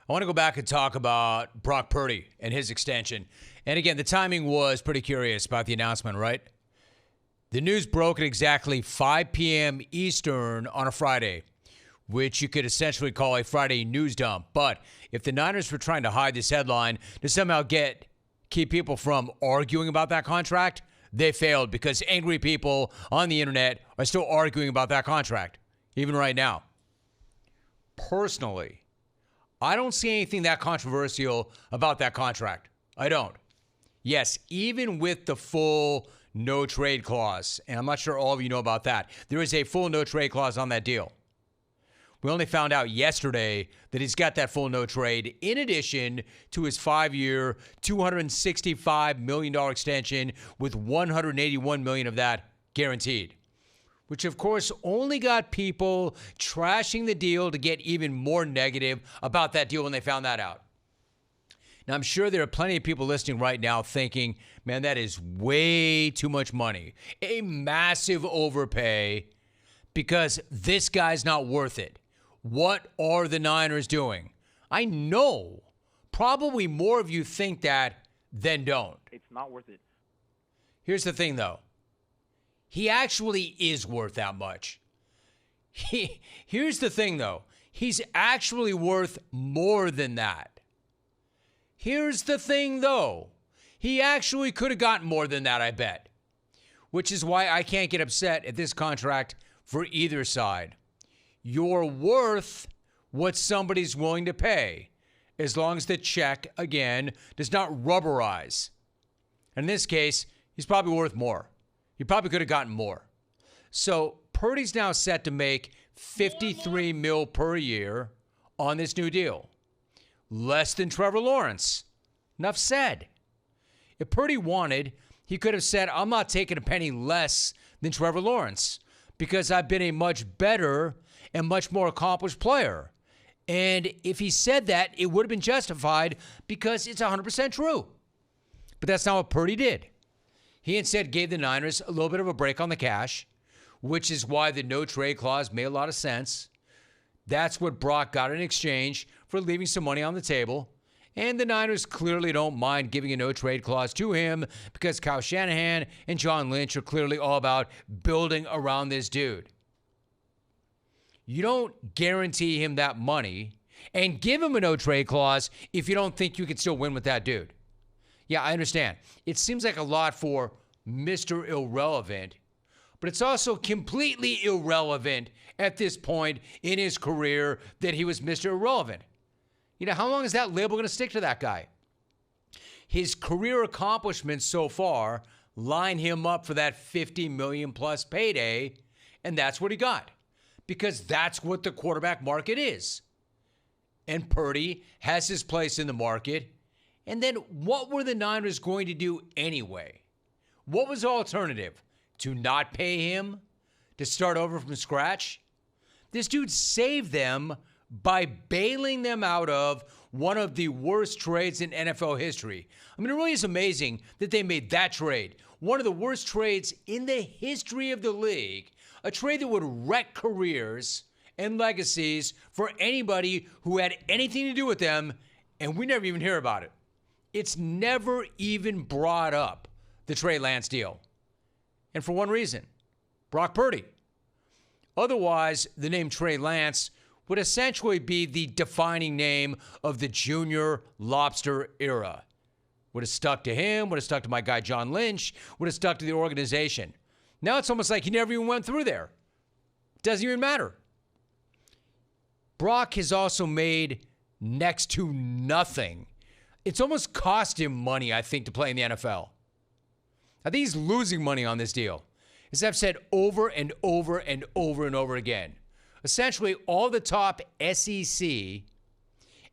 I want to go back and talk about Brock Purdy and his extension. And again, the timing was pretty curious about the announcement, right? The news broke at exactly 5 p.m. Eastern on a Friday, which you could essentially call a Friday news dump. But if the Niners were trying to hide this headline to somehow keep people from arguing about that contract, they failed because angry people on the internet are still arguing about that contract, even right now. Personally, I don't see anything that controversial about that contract. I don't. Yes, even with the full no trade clause, and I'm not sure all of you know about that, there is a full no trade clause on that deal. We only found out yesterday that he's got that full no trade in addition to his 5-year, $265 million extension with $181 million of that guaranteed, which of course only got people trashing the deal to get even more negative about that deal when they found that out. Now, I'm sure there are plenty of people listening right now thinking, man, that is way too much money, a massive overpay because this guy's not worth it. What are the Niners doing? I know probably more of you think that than don't. It's not worth it. Here's the thing, though. He actually is worth that much. Here's the thing, though. He's actually worth more than that. Here's the thing, though. He actually could have gotten more than that, I bet. Which is why I can't get upset at this contract for either side. You're worth what somebody's willing to pay, as long as the check, again, does not rubberize. In this case, he's probably worth more. He probably could have gotten more. So Purdy's now set to make $53 million per year on this new deal. Less than Trevor Lawrence. Enough said. If Purdy wanted, he could have said, I'm not taking a penny less than Trevor Lawrence because I've been a much better and much more accomplished player. And if he said that, it would have been justified because it's 100% true. But that's not what Purdy did. He instead gave the Niners a little bit of a break on the cash, which is why the no trade clause made a lot of sense. That's what Brock got in exchange for leaving some money on the table. And the Niners clearly don't mind giving a no trade clause to him because Kyle Shanahan and John Lynch are clearly all about building around this dude. You don't guarantee him that money and give him a no trade clause if you don't think you can still win with that dude. Yeah, I understand. It seems like a lot for Mr. Irrelevant, but it's also completely irrelevant at this point in his career that he was Mr. Irrelevant. You know, how long is that label going to stick to that guy? His career accomplishments so far line him up for that $50 million plus payday, and that's what he got. Because that's what the quarterback market is. And Purdy has his place in the market. And then what were the Niners going to do anyway? What was the alternative? To not pay him? To start over from scratch? This dude saved them by bailing them out of one of the worst trades in NFL history. I mean, it really is amazing that they made that trade. One of the worst trades in the history of the league. A trade that would wreck careers and legacies for anybody who had anything to do with them, and we never even hear about it. It's never even brought up, the Trey Lance deal. And for one reason, Brock Purdy. Otherwise, the name Trey Lance would essentially be the defining name of the junior lobster era. Would have stuck to him, would have stuck to my guy John Lynch, would have stuck to the organization. Now it's almost like he never even went through there. Doesn't even matter. Brock has also made next to nothing. It's almost cost him money, I think, to play in the NFL. I think he's losing money on this deal. As I've said over and over and over and over again. Essentially, all the top SEC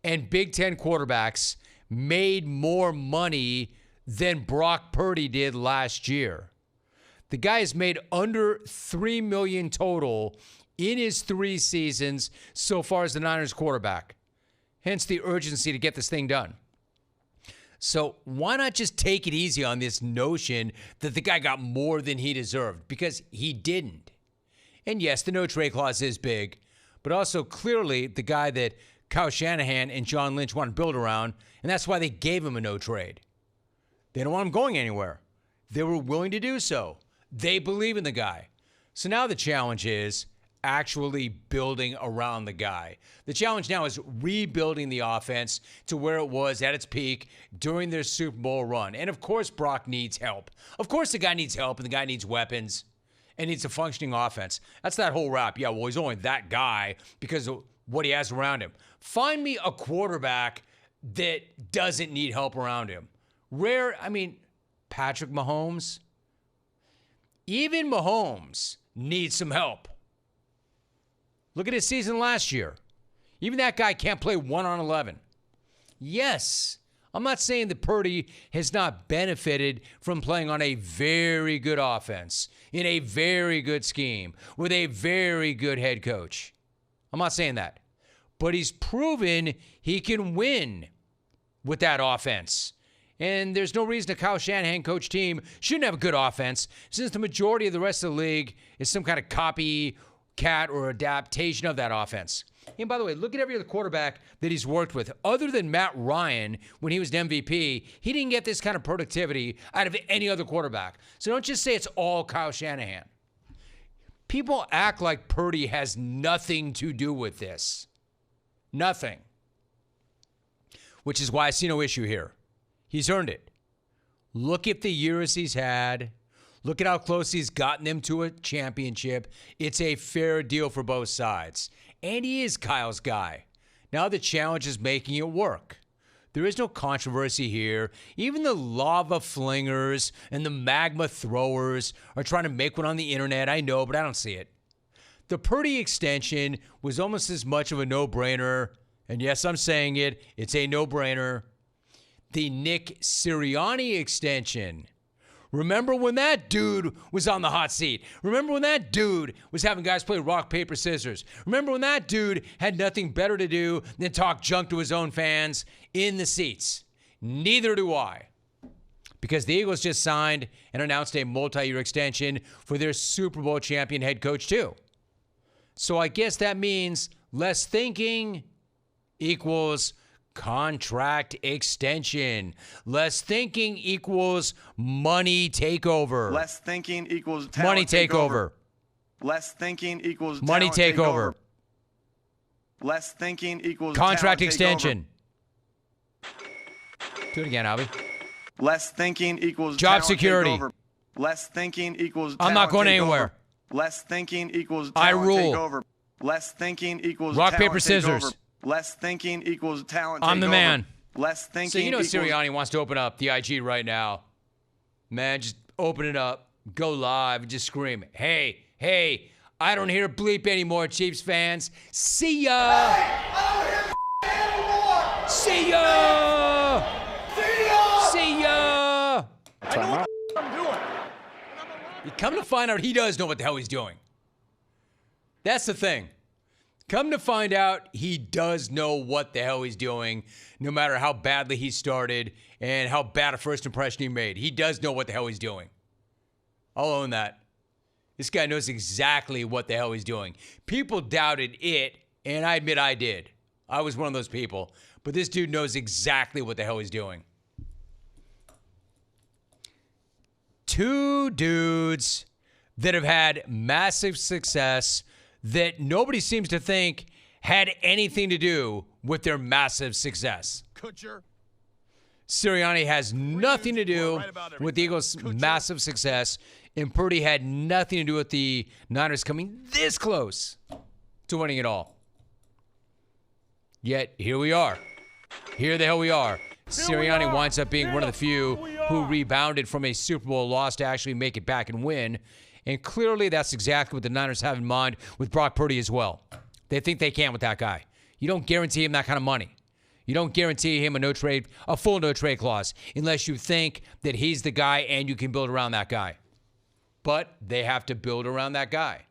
and Big Ten quarterbacks made more money than Brock Purdy did last year. The guy has made under $3 million total in his 3 seasons so far as the Niners quarterback. Hence the urgency to get this thing done. So why not just take it easy on this notion that the guy got more than he deserved? Because he didn't. And yes, the no trade clause is big, but also clearly the guy that Kyle Shanahan and John Lynch want to build around, and that's why they gave him a no trade. They don't want him going anywhere. They were willing to do so. They believe in the guy. So now the challenge is actually building around the guy. The challenge now is rebuilding the offense to where it was at its peak during their Super Bowl run. And of course, Brock needs help. Of course, the guy needs help, and the guy needs weapons and needs a functioning offense. That's that whole rap. Yeah, well, he's only that guy because of what he has around him. Find me a quarterback that doesn't need help around him. Patrick Mahomes. Even Mahomes needs some help. Look at his season last year. Even that guy can't play 1 on 11. Yes, I'm not saying that Purdy has not benefited from playing on a very good offense, in a very good scheme, with a very good head coach. I'm not saying that. But he's proven he can win with that offense. And there's no reason a Kyle Shanahan coach team shouldn't have a good offense, since the majority of the rest of the league is some kind of copycat or adaptation of that offense. And by the way, look at every other quarterback that he's worked with. Other than Matt Ryan, when he was an MVP, he didn't get this kind of productivity out of any other quarterback. So don't just say it's all Kyle Shanahan. People act like Purdy has nothing to do with this. Nothing. Which is why I see no issue here. He's earned it. Look at the years he's had. Look at how close he's gotten them to a championship. It's a fair deal for both sides. And he is Kyle's guy. Now the challenge is making it work. There is no controversy here. Even the lava flingers and the magma throwers are trying to make one on the internet. I know, but I don't see it. The Purdy extension was almost as much of a no-brainer. And yes, I'm saying it. It's a no-brainer. The Nick Sirianni extension. Remember when that dude was on the hot seat? Remember when that dude was having guys play rock, paper, scissors? Remember when that dude had nothing better to do than talk junk to his own fans in the seats? Neither do I. Because the Eagles just signed and announced a multi-year extension for their Super Bowl champion head coach too. So I guess that means less thinking equals contract extension. Less thinking equals money takeover. Less thinking equals money takeover. Less thinking equals money takeover. Less thinking equals contract extension. Do it again, Albie. Less thinking equals job security. Takeover. Less thinking equals I'm not going anywhere. Less thinking equals I rule. Takeover. Less thinking equals rock, paper, scissors. Takeover. Less thinking equals talent. I'm the man. Less thinking. So you know Sirianni wants to open up the IG right now. Man, just open it up, go live, and just scream, hey, I don't hear a bleep anymore, Chiefs fans. See ya! Hey, I don't hear anymore! See ya! See ya! See ya! I know what I'm doing. You come to find out he does know what the hell he's doing. That's the thing. Come to find out he does know what the hell he's doing, no matter how badly he started and how bad a first impression he made. He does know what the hell he's doing. I'll own that. This guy knows exactly what the hell he's doing. People doubted it, and I admit I did. I was one of those people. But this dude knows exactly what the hell he's doing. Two dudes that have had massive success that nobody seems to think had anything to do with their massive success. Kutcher. Sirianni has nothing to do with the Eagles' massive success, and Purdy had nothing to do with the Niners coming this close to winning it all. Yet, here we are. Here the hell we are. Sirianni winds up being one of the few who rebounded from a Super Bowl loss to actually make it back and win. And clearly that's exactly what the Niners have in mind with Brock Purdy as well. They think they can with that guy. You don't guarantee him that kind of money. You don't guarantee him a full no-trade clause unless you think that he's the guy and you can build around that guy. But they have to build around that guy.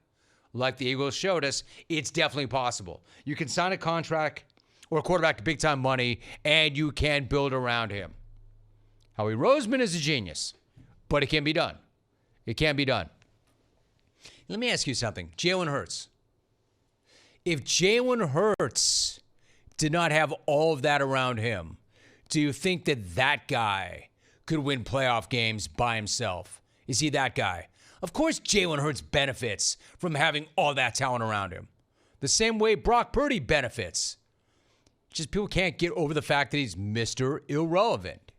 Like the Eagles showed us, it's definitely possible. You can sign a contract or a quarterback to big-time money, and you can build around him. Howie Roseman is a genius, but it can be done. It can be done. Let me ask you something. Jalen Hurts. If Jalen Hurts did not have all of that around him, do you think that that guy could win playoff games by himself? Is he that guy? Of course Jalen Hurts benefits from having all that talent around him. The same way Brock Purdy benefits. Just people can't get over the fact that he's Mr. Irrelevant.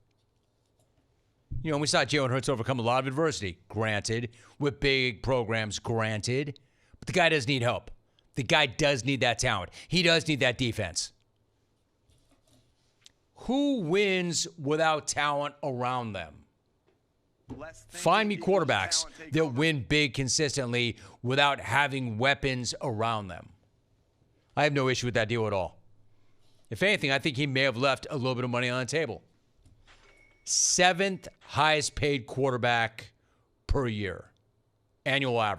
You know, we saw Jalen Hurts overcome a lot of adversity, granted, with big programs, granted. But the guy does need help. The guy does need that talent. He does need that defense. Who wins without talent around them? Find me quarterbacks that win big consistently without having weapons around them. I have no issue with that deal at all. If anything, I think he may have left a little bit of money on the table. 7th highest paid quarterback per year. Annual average.